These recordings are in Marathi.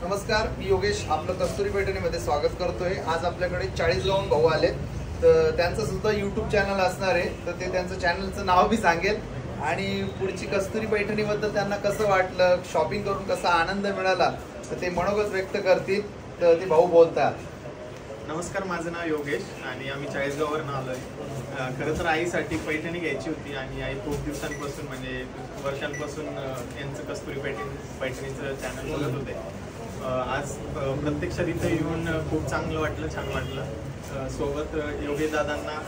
नमस्कार, मी योगेश आपलं कस्तुरी पैठणीमध्ये स्वागत करतोय। आज आपल्याकडे 40 गावून भाऊ आले, तर त्यांचं सुद्धा YouTube चॅनल असणार आहे, तर ते त्यांचं चॅनलचं नाव बी सांगेल आणि पुढची कस्तुरी पैठणीबद्दल त्यांना कसं वाटलं, शॉपिंग करून कसा आनंद मिळाला तर ते मनोगत व्यक्त करतील। तर ते भाऊ बोलतात। नमस्कार, माझं नाव योगेश आणि आम्ही 40 गावावरून आलोय। खरं तर आईसाठी पैठणी घ्यायची होती आणि आई खूप दिवसांपासून म्हणजे वर्षांपासून यांचं कस्तुरी पैठणीचं चॅनल बघत होते। आज प्रत्यक्षात इथं येऊन खूप चांगलं वाटलं, छान वाटलं। सोबत योगेश दादांना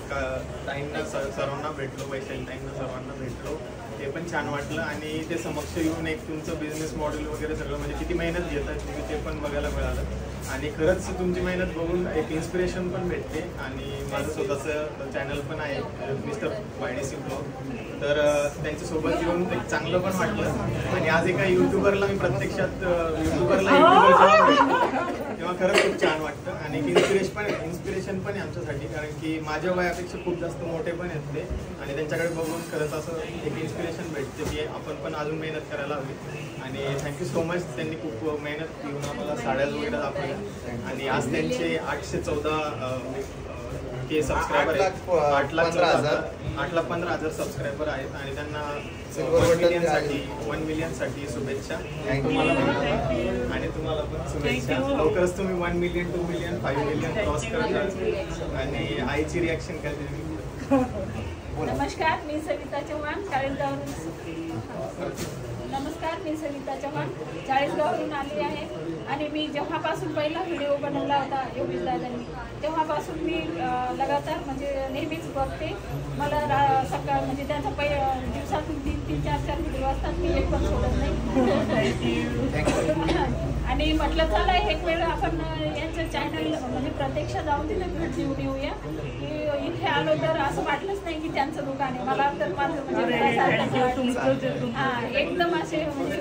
ताईंना सर्वांना भेटलो, वैशाली ताईंना सर्वांना भेटलो, ते पण छान वाटलं। आणि ते समक्ष येऊन एक तुमचं बिझनेस मॉडेल वगैरे सगळं म्हणजे किती मेहनत घेत आहे तुम्ही ते पण बघायला मिळालं आणि खरंच तुमची मेहनत बघून एक इन्स्पिरेशन पण भेटते। आणि माझं स्वतःचं चॅनल पण आहे मिस्टर YDC ब्लॉग, तर त्यांच्यासोबत येऊन एक चांगलं पण वाटलं। आणि आज एका युट्यूबरला मी प्रत्यक्षात तेव्हा खरंच खूप छान वाटतं आणि इन्स्पिरेशन पण आहे आमच्यासाठी, कारण की माझ्या वयापेक्षा खूप जास्त मोठे पण आहेत ते आणि त्यांच्याकडे बघून खरंच असं एक इन्स्पिरेशन भेटते की आपण पण अजून मेहनत करायला हवी। आणि थँक्यू सो मच, त्यांनी खूप मेहनत घेऊन आम्हाला साड्या वगैरे दाखवल्या आणि आज त्यांचे 814 के सबस्क्रायबर आहेत, 8,15,000 सबस्क्रायबर आहेत आणि त्यांना 1 मिलियन साठी शुभेच्छा तुम्हाला पण आणि तुम्हाला पण शुभेच्छा। लवकरच तुम्ही 1 मिलियन 2 मिलियन 5 मिलियन क्रॉस करता आणि आईची रिॲक्शन काय देईल? नमस्कार, मी सविता चव्हाण, 40 गावावरून आली आहे आणि मी जेव्हापासून पहिला व्हिडिओ बनवला होता योगेश दादांनी तेव्हापासून मी लगातार म्हणजे नेहमीच बघते। मला सकाळ म्हणजे त्यांचा दिवसातून 3-3, 4-4 व्हिडिओ असतात, मी एक पण सोडत नाही। आणि म्हटलं चला एक वेळ आपण यांचं चॅनल म्हणजे प्रत्यक्ष जाऊन तिथे भेट देऊन येऊया। की इथे आलो तर असं वाटलंच नाही की त्यांचं दुकान आहे, मला तर माझं म्हणजे एकदम असे म्हणजे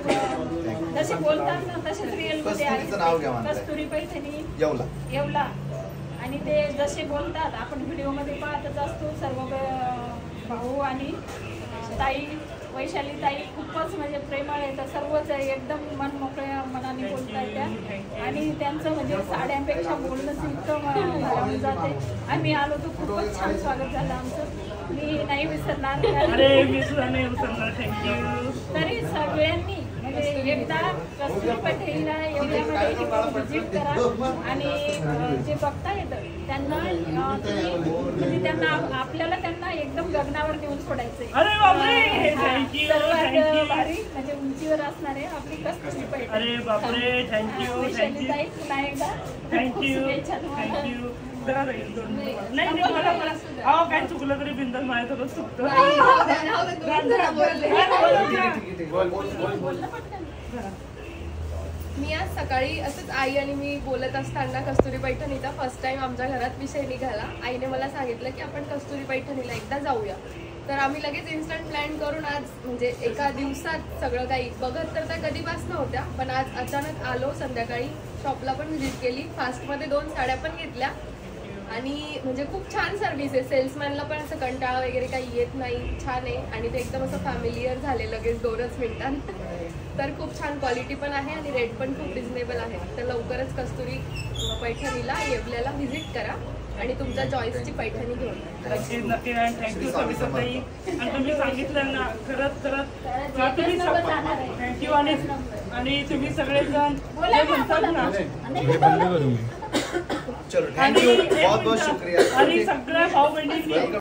जसे बोलतात ना तसेच रिअल मध्ये आहे। कस्तुरी पैठणी येवला आणि ते जसे बोलतात आपण व्हिडिओमध्ये पाहतच असतो। सर्व भाऊ आणि ताई, वैशाली ताई खूपच म्हणजे प्रेमळ आहे, तर सर्वच एकदम मन मोकळ्या मनाने बोलतात त्या आणि त्यांचं म्हणजे साड्यांपेक्षा बोलणंच इतकं भारावून जाते। आम्ही आलो तर खूपच छान स्वागत झालं आमचं, मी नाही विसरणार। तरी सगळ्यांनी म्हणजे एकदा कस्तुरी पैठणीला एवढ्यामध्ये व्हिजिट करा आणि जे बघता येतं त्यांना म्हणजे आपल्याला त्यांना एकदम गगनावर नेऊन सोडायचंय। सर्वात भारी म्हणजे उंचीवर असणारे आपली कस्तुरी पैठणी। वैशाली ताई पुन्हा एकदा शुभेच्छा तुम्हाला। नाही काय चुकलं तरी बिंदास माझ्यासोबत चुकतं। मी आज सकाळी असंच आई आणि मी बोलत असताना कस्तुरी पैठणीचा फर्स्ट टाइम आमच्या घरात विषय निघाला। आईने मला सांगितलं की आपण कस्तुरी पैठणीला एकदा जाऊया, तर आम्ही लगेच इन्स्टंट प्लॅन करून आज म्हणजे एका दिवसात सगळं काही बघत तर त्या कधीपासून होत्या, पण आज अचानक आलो। संध्याकाळी शॉपला पण व्हिजिट केली, फास्टमध्ये 2 साड्या पण घेतल्या आणि म्हणजे खूप छान सर्व्हिस आहे। सेल्समॅनला पण असं कंटाळा वगैरे काही येत नाही, छान आहे आणि ते एकदम असं फॅमिलियर झाले लगेच 2च मिनिटांत। तर खूप छान क्वालिटी पण आहे आणि रेट पण खूप रिझनेबल आहे। तर लवकरच कस्तुरी पैठणीला येवल्याला व्हिजिट करा आणि तुमच्या चॉईसची पैठणी घेऊन नक्की। थँक्यू सविता ताई, आणि तुम्ही सांगितलं ना खरंच थँक्यू। आणि तुम्ही सगळेजण म्हणतात ना चलो थँक्यू, बहुत बहुत शुक्रिया। आणि सगळ्या भाऊ बहिणींनी